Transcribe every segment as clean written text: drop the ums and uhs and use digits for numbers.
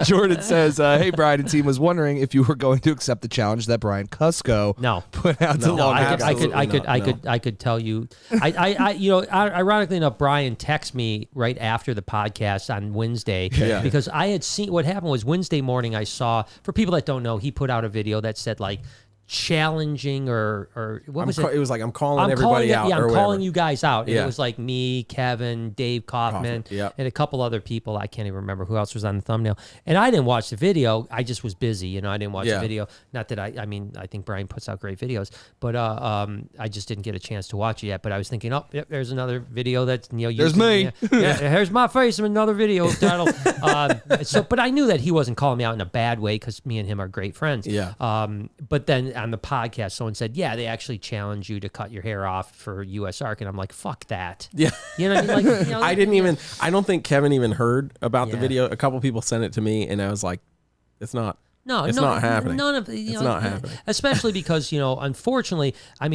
Jordan says, hey, Brian and team, was wondering if you were going to accept the challenge that Brian Cusco put out to Long I could tell you. Ironically enough, Brian texted me right after the podcast on Wednesday because I had seen what happened was Wednesday morning. I saw, for people that don't know, he put out a video that said like challenging or what was it? It was like I'm calling everybody out. Yeah, I'm calling you guys out. And it was like me, Kevin, Dave Kaufman, and a couple other people. I can't even remember who else was on the thumbnail. And I didn't watch the video. I just was busy. I didn't watch the video. Not that I think Brian puts out great videos, but I just didn't get a chance to watch it yet. But I was thinking, there's another video that's there's me. Here's my face in another video title. But I knew that he wasn't calling me out in a bad way because me and him are great friends. Yeah. But then on the podcast, someone said, they actually challenge you to cut your hair off for US Arc. And I'm like, fuck that. Yeah. You know what I mean? Like, I don't think Kevin even heard about the video. A couple people sent it to me and I was like, it's not happening. None of it's not happening. Especially because, unfortunately, at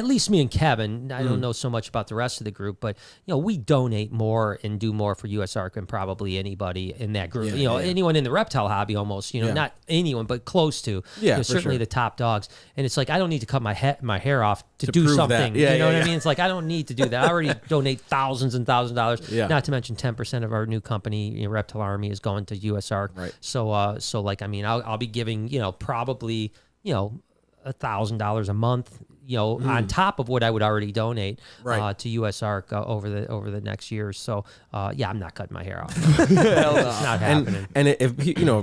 least me and Kevin, I don't know so much about the rest of the group, but, we donate more and do more for US Arc than probably anybody in that group. Anyone in the reptile hobby almost, not anyone, but close to. Certainly the top dogs. And it's like, I don't need to cut my hair off to do something. You know what I mean? It's like, I don't need to do that. I already donate thousands and thousands of dollars. Yeah. Not to mention 10% of our new company, Reptile Army, is going to US Arc. Right. So I'll be giving, probably, $1,000 a month, on top of what I would already donate to US Arc over the next year. So, I'm not cutting my hair off. It's not happening. And if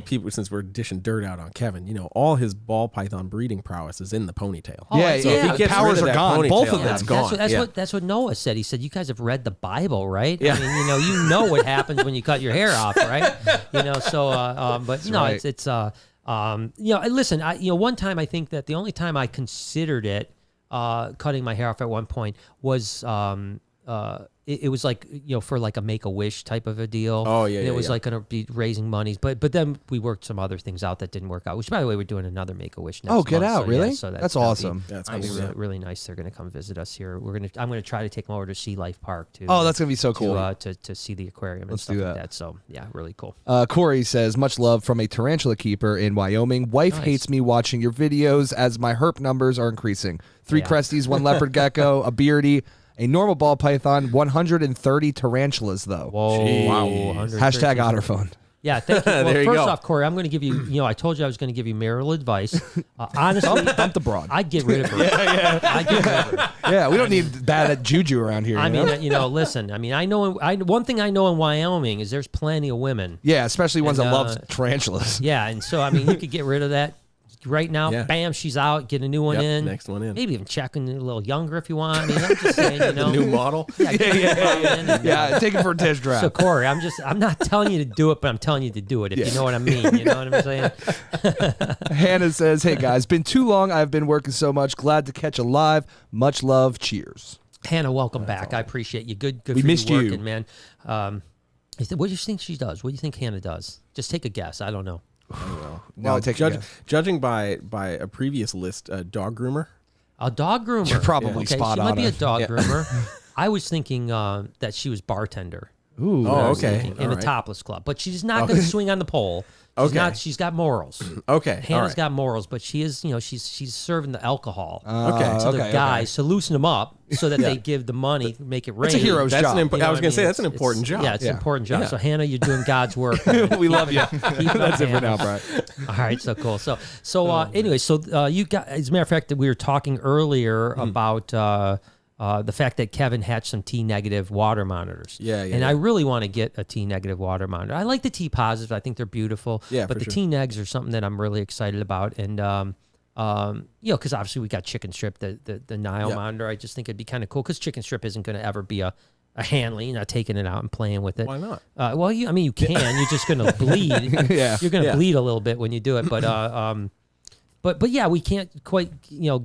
people, since we're dishing dirt out on Kevin, all his ball python breeding prowess is in the ponytail. So if he gets powers are gone. Both of them's gone. That's what Noah said. He said, you guys have read the Bible, right? Yeah. You know what happens when you cut your hair off, right? Listen, one time I think that the only time I considered it, cutting my hair off at one point was it was like for like a Make-A-Wish type of a deal. Oh yeah, and it was like going to be raising monies, but then we worked some other things out that didn't work out. Which, by the way, we're doing another Make-A-Wish next month. Get out, really? So that's awesome. That's really nice. They're going to come visit us here. I'm going to try to take them over to Sea Life Park too. Oh, that's going to be so cool. To see the aquarium and stuff like that. So yeah, really cool. Corey says, much love from a tarantula keeper in Wyoming. Wife hates me watching your videos as my herp numbers are increasing. 3 cresties, 1 leopard gecko, a beardy, a normal ball python, 130 tarantulas, though. Whoa. Wow. Hashtag Otterphone. Yeah, thank you. Well, first off, Corey, I'm going to give you, I told you I was going to give you marital advice. Honestly, dump the broad. I'd get rid of her. I'd get rid of her. Yeah, we don't need bad juju around here. Listen, I know, one thing I know in Wyoming is there's plenty of women. Yeah, especially ones that love tarantulas. Yeah, and so, you could get rid of that. Right now, bam, she's out. Get a new one in. Next one in. Maybe even checking a little younger if you want. I'm just saying, the new model. Yeah, take it for a test drive. So Corey, I'm not telling you to do it, but I'm telling you to do it. If you know what I mean, you know what I'm saying. Hannah says, "Hey guys, been too long. I've been working so much. Glad to catch a live. Much love. Cheers." Hannah, welcome back. Awesome. I appreciate you. Good. We missed you, working, man. What do you think she does? What do you think Hannah does? Just take a guess. I don't know. Well, judging by a previous list, dog groomer. A dog groomer. You're probably spot on. She might be a dog groomer. I was thinking that she was bartender. Ooh. Oh, okay. In a topless club, but she's not going to swing on the pole. She's got morals. Okay. Hannah's got morals, but she is, she's serving the alcohol to the guys to loosen them up so that they give the money, make it rain. It's a hero's job. I was going to say that's an important job. Yeah, it's an important job. Yeah. So Hannah, you're doing God's work. We love you. That's it for now, Brian. All right, so cool. Anyway, you got, as a matter of fact, that we were talking earlier about the fact that Kevin hatched some T-negative water monitors. I really want to get a T-negative water monitor. I like the T-positives. I think they're beautiful. Yeah, but the T-negs are something that I'm really excited about. And, because obviously we got Chicken Strip, the Nile monitor. I just think it'd be kind of cool because Chicken Strip isn't going to ever be a Hanley, not taking it out and playing with it. Why not? You can. You're just going to bleed. You're going to bleed a little bit when you do it. But yeah, we can't quite,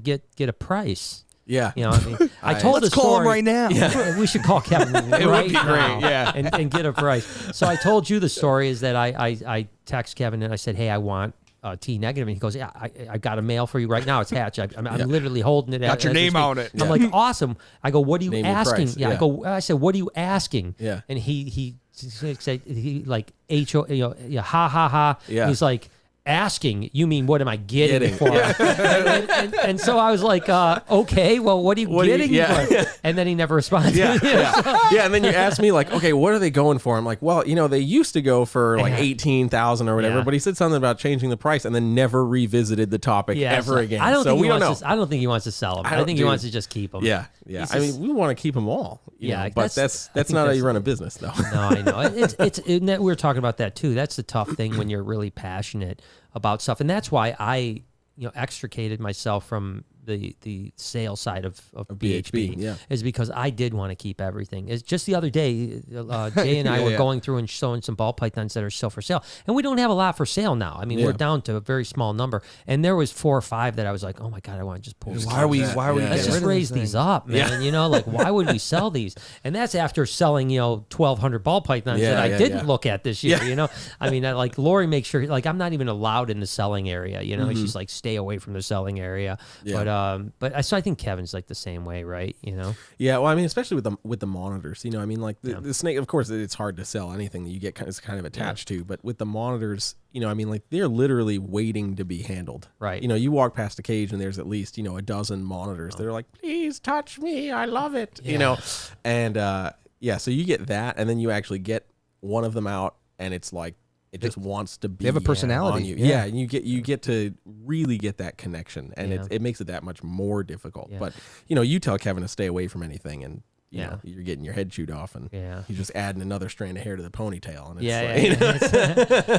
get a price. Yeah. I told Let's call him right now. Yeah. We should call Kevin It would be now great, and get a price. So I told you the story is that I text Kevin and I said, hey, I want T-negative. And he goes, yeah, I got a mail for you right now. It's hatched. I'm literally holding it. Got your name on it. I'm like, awesome. I go, what are you asking? Price. Yeah. I said, what are you asking? Yeah. And he like ha ha ha. Yeah. He's like, asking, you mean what am I getting for? And so I was like, okay, well, what are you getting for? And then he never responded. Yeah, and then you asked me like, okay, what are they going for? I'm like, well, they used to go for like 18,000 or whatever, but he said something about changing the price and then never revisited the topic ever again. I don't think he wants to sell them. I think he wants to just keep them. Yeah. I mean, we want to keep them all. But that's not how you run a business, though. No, I know. We were talking about that too. That's the tough thing when you're really passionate about stuff, and that's why I extricated myself from the sales side of BHB is because I did want to keep everything. It's just the other day, Jay and I were going through and showing some ball pythons that are still for sale, and we don't have a lot for sale now. I mean, we're down to a very small number, and there was 4 or 5 that I was like, oh my god, I want to just pull. Why are we? Let's just raise these up, man. Like why would we sell these? And that's after selling 1,200 ball pythons that I didn't look at this year. I mean, like Lori makes sure, like I'm not even allowed in the selling area. She's like, stay away from the selling area. But I think Kevin's like the same way, right? Yeah. Well, I mean, especially with the monitors. I mean, like the snake. Of course, it's hard to sell anything that you get kind of attached to. But with the monitors, I mean, like they're literally waiting to be handled. Right. You walk past a cage and there's at least a dozen monitors. They're like, please touch me, I love it. And so you get that, and then you actually get one of them out, and it's like. It just wants to be. They have a personality. On you. Yeah, and you get to really get that connection, and it makes it that much more difficult. But you tell Kevin to stay away from anything, and you know, you're getting your head chewed off, and he's just adding another strand of hair to the ponytail. And it's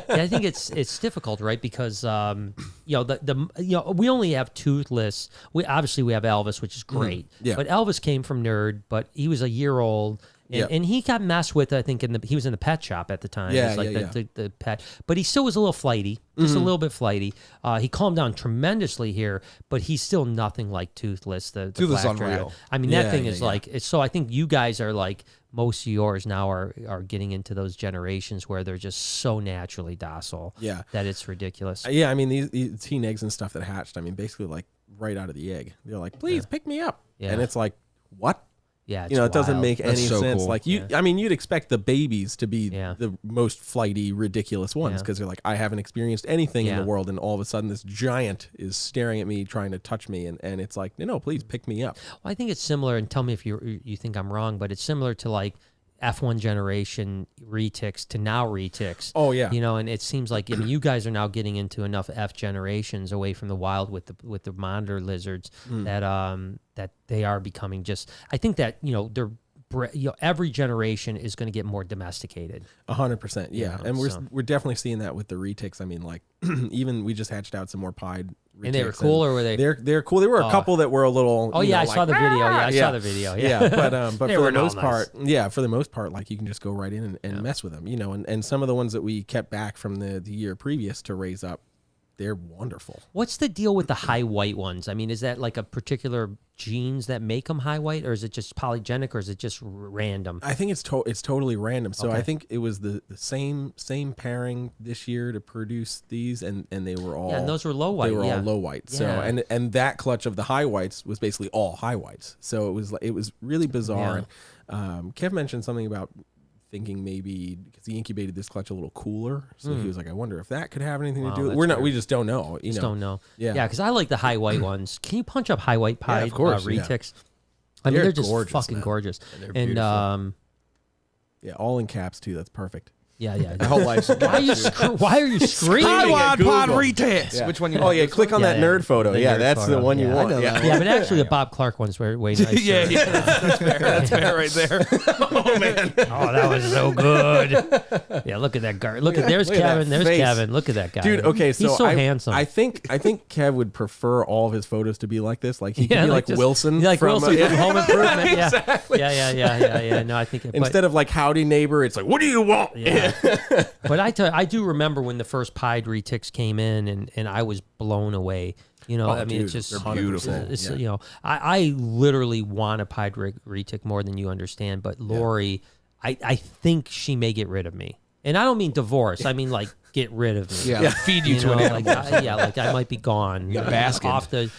I think it's difficult, right? Because we only have toothless. We have Elvis, which is great. But Elvis came from Nerd, but he was a year old. And he got messed with, I think, he was in the pet shop at the time. The pet. But he still was a little flighty, just a little bit flighty. He calmed down tremendously here, but he's still nothing like Toothless. The Toothless is unreal. I mean, that thing is like, so I think you guys are like, most of yours now are getting into those generations where they're just so naturally docile that it's ridiculous. I mean, these teen eggs and stuff that hatched, I mean, basically like right out of the egg. They're like, please pick me up. And it's like, what? Yeah, it doesn't make any sense. Cool. Like you'd expect the babies to be the most flighty, ridiculous ones because they're like, I haven't experienced anything in the world, and all of a sudden this giant is staring at me, trying to touch me, and it's like, no, please pick me up. Well, I think it's similar, and tell me if you think I'm wrong, but it's similar to like F1 generation retics to now retics. Oh yeah, and it seems like you guys are now getting into enough F generations away from the wild with the monitor lizards that they are becoming just. I think that they're. Every generation is going to get more domesticated. 100%, yeah, and we're definitely seeing that with the retics. I mean, like even we just hatched out some more pied. And they were cool, or were they? They're cool. There were a couple that were a little. Oh yeah, I saw the video. Yeah, I saw the video. Yeah, but for the most part, like you can just go right in and mess with them, and some of the ones that we kept back from the year previous to raise up, they're wonderful. What's the deal with the high white ones? I mean, is that like a particular genes that make them high white, or is it just polygenic, or is it just random? I think it's totally random. So I think it was the same pairing this year to produce these, and they were all and those were low white. They were all low white. So and that clutch of the high whites was basically all high whites. So it was really bizarre. And Kev mentioned something about thinking maybe because he incubated this clutch a little cooler, so he was like, I wonder if that could have anything to do with it. We just don't know. Don't know. Yeah, because I like the high white ones. Can you punch up high white pied of course, retics? I mean, they're just gorgeous, fucking gorgeous. And all in caps too. That's perfect. Yeah. My whole life. Why are you screaming? Pod retest. Yeah. Which one? Oh yeah, click on that nerd photo. That's the one you want. Yeah, but actually the Bob Clark one's way nicer. That's fair. That's fair right there. Oh man. Oh, that was so good. Yeah, look at that guy. There's Kevin. There's Kevin. Look at that guy, dude. Okay, so he's so handsome. I think Kev would prefer all of his photos to be like this. Like he could be like Wilson, from Home Improvement. Yeah, exactly. Yeah. No, I think instead of like howdy neighbor, it's like, what do you want? Yeah. But I do remember when the first pied retics came in, and I was blown away. I mean, it's just they're beautiful. It's, I literally want a pied retic more than you understand. But Lori, I think she may get rid of me, and I don't mean divorce. I mean like get rid of me. Yeah, like feed you to an animal. Like I might be gone. Basking.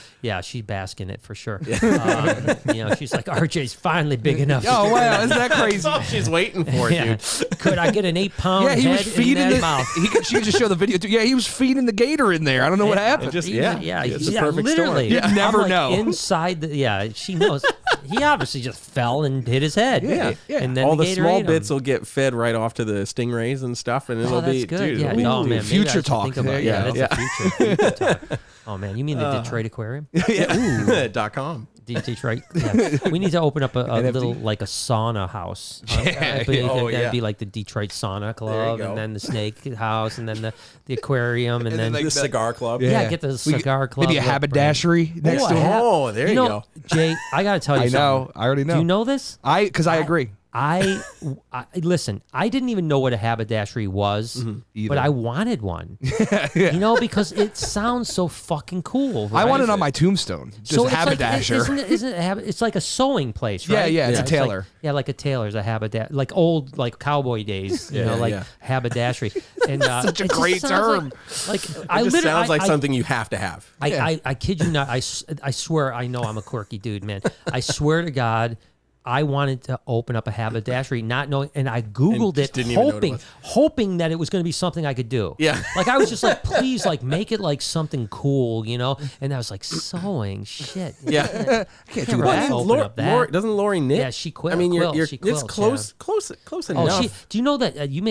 She's basking it for sure. She's like, RJ's finally big enough. Oh wow, isn't that crazy? She's waiting for it, dude. Could I get an 8-pound he was head feeding in that mouth? She could just show the video. Yeah, he was feeding the gator in there. I don't know what happened. It's a perfect literally. storm. You'd never I'm know. Inside she knows. He obviously just fell and hit his head. Yeah. And then All the gator small ate him. bits will get fed right off to the stingrays and stuff, and it'll that's be good. dude. Yeah, it'll be no, man, maybe I future should talk. think about it. Yeah, That's a future talk. Oh man, you mean the Detroit Aquarium? .com. Detroit. Yeah. We need to open up a little like a sauna house. That'd be like the Detroit Sauna Club, and then the Snake House, and then the aquarium, and then the cigar club. yeah, get the cigar club. Maybe a haberdashery next to it. Oh, there you go. Jay, I gotta tell you something. I know. I already know. Do you know this? Because I agree. I listen. I didn't even know what a haberdashery was, but I wanted one. Because it sounds so fucking cool. Right? I want it on my tombstone. Just haberdasher. It's like a sewing place, right? Yeah, it's a tailor. Like a tailor's a haberdasher, like old cowboy days, haberdashery. And such a great term. It sounds like something you have to have. I kid you not. I swear. I know I'm a quirky dude, man. I swear to God. I wanted to open up a haberdashery, not knowing, and I Googled it, hoping that it was going to be something I could do. Yeah. Like I was just like, please, like make it like something cool, And I was like, sewing, shit. Yeah. I can't do that. Open up that. Doesn't Lori knit? Yeah, she quilts. I mean, she quilts, it's close enough. Do you know that you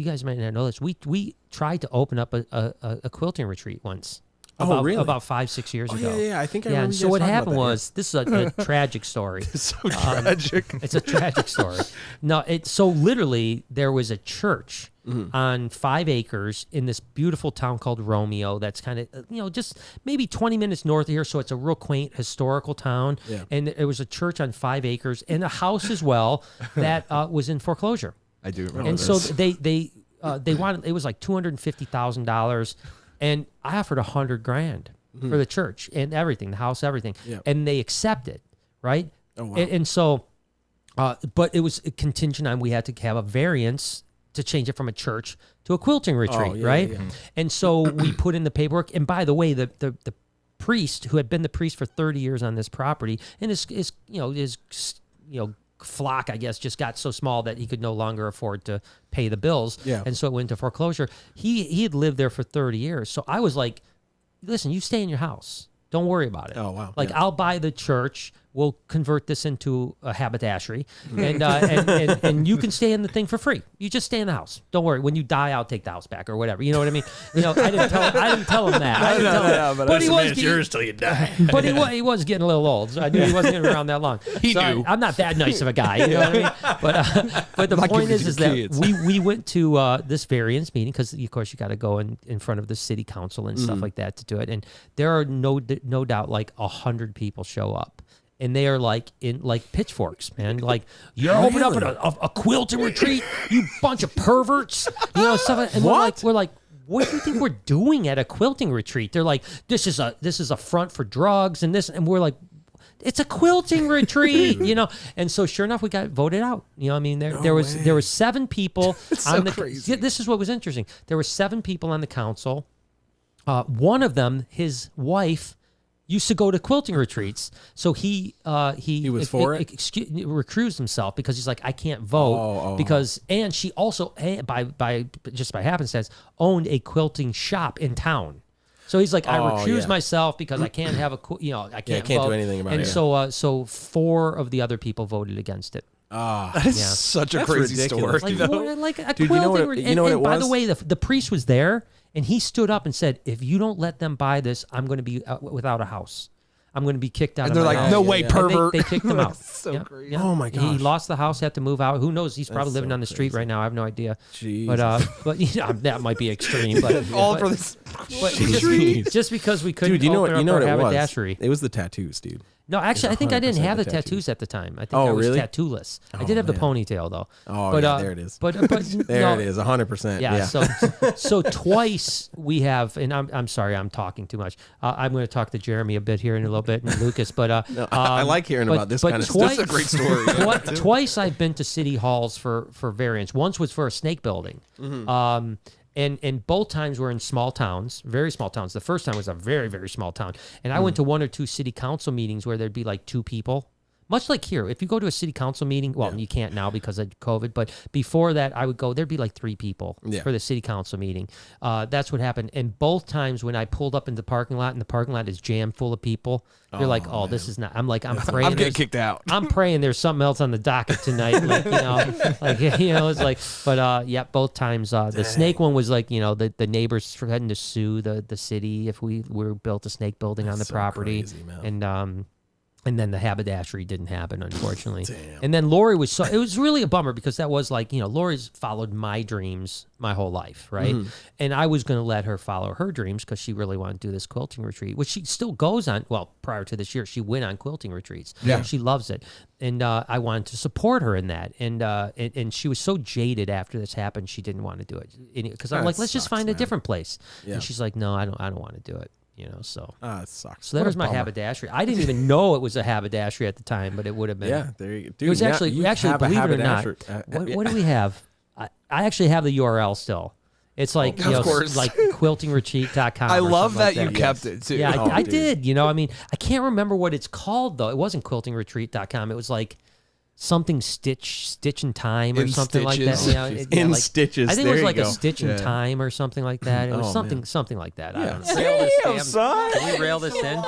guys might not know this? We tried to open up a quilting retreat once. Really? About 5-6 years ago. Yeah. I think I remember. And so what happened was, this is a tragic story. It's so tragic. It's a tragic story. No, so literally there was a church on 5 acres in this beautiful town called Romeo. That's kind of just maybe 20 minutes north of here. So it's a real quaint historical town. Yeah. And it was a church on 5 acres and a house as well that was in foreclosure. I do remember. And this. so they wanted, it was like $250,000. And I offered $100,000 for the church and everything, the house, everything, and they accepted, right? Oh wow! And so, but it was contingent on we had to have a variance to change it from a church to a quilting retreat, right? Yeah. And so we put in the paperwork. And by the way, the priest who had been the priest for 30 years on this property, and his flock, I guess, just got so small that he could no longer afford to pay the bills. Yeah. And so it went into foreclosure. He had lived there for 30 years. So I was like, listen, you stay in your house. Don't worry about it. Oh, wow. Like, I'll buy the church. We'll convert this into a haberdashery, and you can stay in the thing for free. You just stay in the house. Don't worry. When you die, I'll take the house back or whatever. You know what I mean? I didn't tell him that. But he was yours till you die. But he was getting a little old, so I knew he wasn't going to be around that long. He knew. I'm not that nice of a guy. You know what I mean? But the point is that we went to this variance meeting because of course you got to go in front of the city council and stuff like that to do it. And there are no doubt like 100 people show up. And they are like in like pitchforks, man. Like you're opening up a quilting retreat, you bunch of perverts, stuff. Like, and we're like, what do you think we're doing at a quilting retreat? They're like, this is a front for drugs and this, and we're like, it's a quilting retreat, And so sure enough, we got voted out. I mean, there was 7 people on the. Crazy. This is what was interesting. There were 7 people on the council. One of them, his wife, used to go to quilting retreats, so he was for it. Recused himself because he's like, I can't vote because, and she also by just by happenstance owned a quilting shop in town, so he's like, I recuse myself because I can't have I can't vote. Do anything about it. And so 4 of the other people voted against it. That is such a crazy ridiculous. story. Like a Dude, quilting. you know what it was? By the way, the priest was there. And he stood up and said, if you don't let them buy this, I'm going to be without a house. I'm going to be kicked out And of they're my like, house. no way, pervert. They kicked him out. So crazy. Yeah. Oh, my gosh. He lost the house, had to move out. Who knows? He's probably living so on the street right now. I have no idea. Jesus. But that might be extreme. But All for this. But just because we couldn't Dude, open what up it our was? haberdashery. It was the tattoos, dude. No, actually, I think I didn't have the 100% tattoos at the time. I think I was really? tattoo-less. I did have the ponytail, though. Oh, but, yeah, there it is. But There it is, 100%. Yeah. So twice we have, and I'm sorry, I'm talking too much. I'm going to talk to Jeremy a bit here in a little bit, and Lucas. But I like hearing about this kind of stuff. This is a great story. Twice I've been to city halls for variance. Once was for a snake building. And both times were in small towns, very small towns. The first time was a very, very small town. And I went to 1 or 2 city council meetings where there'd be like 2 people. Much like here, if you go to a city council meeting, well, you can't now because of COVID, but before that, I would go, there'd be like 3 people for the city council meeting. That's what happened. And both times when I pulled up in the parking lot and the parking lot is jammed full of people, you're like, oh, man. This is not, I'm praying. I'm getting kicked out. I'm praying there's something else on the docket tonight. It's like, but yeah, both times, the snake one was like, the neighbors threatened to sue the city if we were built a snake building on the property. Crazy, man. And then the haberdashery didn't happen, unfortunately. Damn. And then Lori was it was really a bummer because that was like, Lori's followed my dreams my whole life, right? Mm-hmm. And I was going to let her follow her dreams because she really wanted to do this quilting retreat, which she still goes on. Well, prior to this year, she went on quilting retreats. Yeah. She loves it. And I wanted to support her in that. And she was so jaded after this happened, she didn't want to do it. Because I'm like, let's just find a different place. Yeah. And she's like, no, I don't want to do it. So it sucks. So that was my haberdashery. I didn't even know it was a haberdashery at the time, but it would have been. Yeah, there you go. Dude, it was actually believe it or not. What do we have? I actually have the URL still. It's like like quiltingretreat.com. I love that like you kept it too. Yeah, I did. I mean, I can't remember what it's called though. It wasn't quiltingretreat.com. It was like something stitch in time or in something stitches. like that. Stitches. I think there it was like go. a stitch in time or something like that. It was something like that. I don't know. Damn, son. Can we rail this in?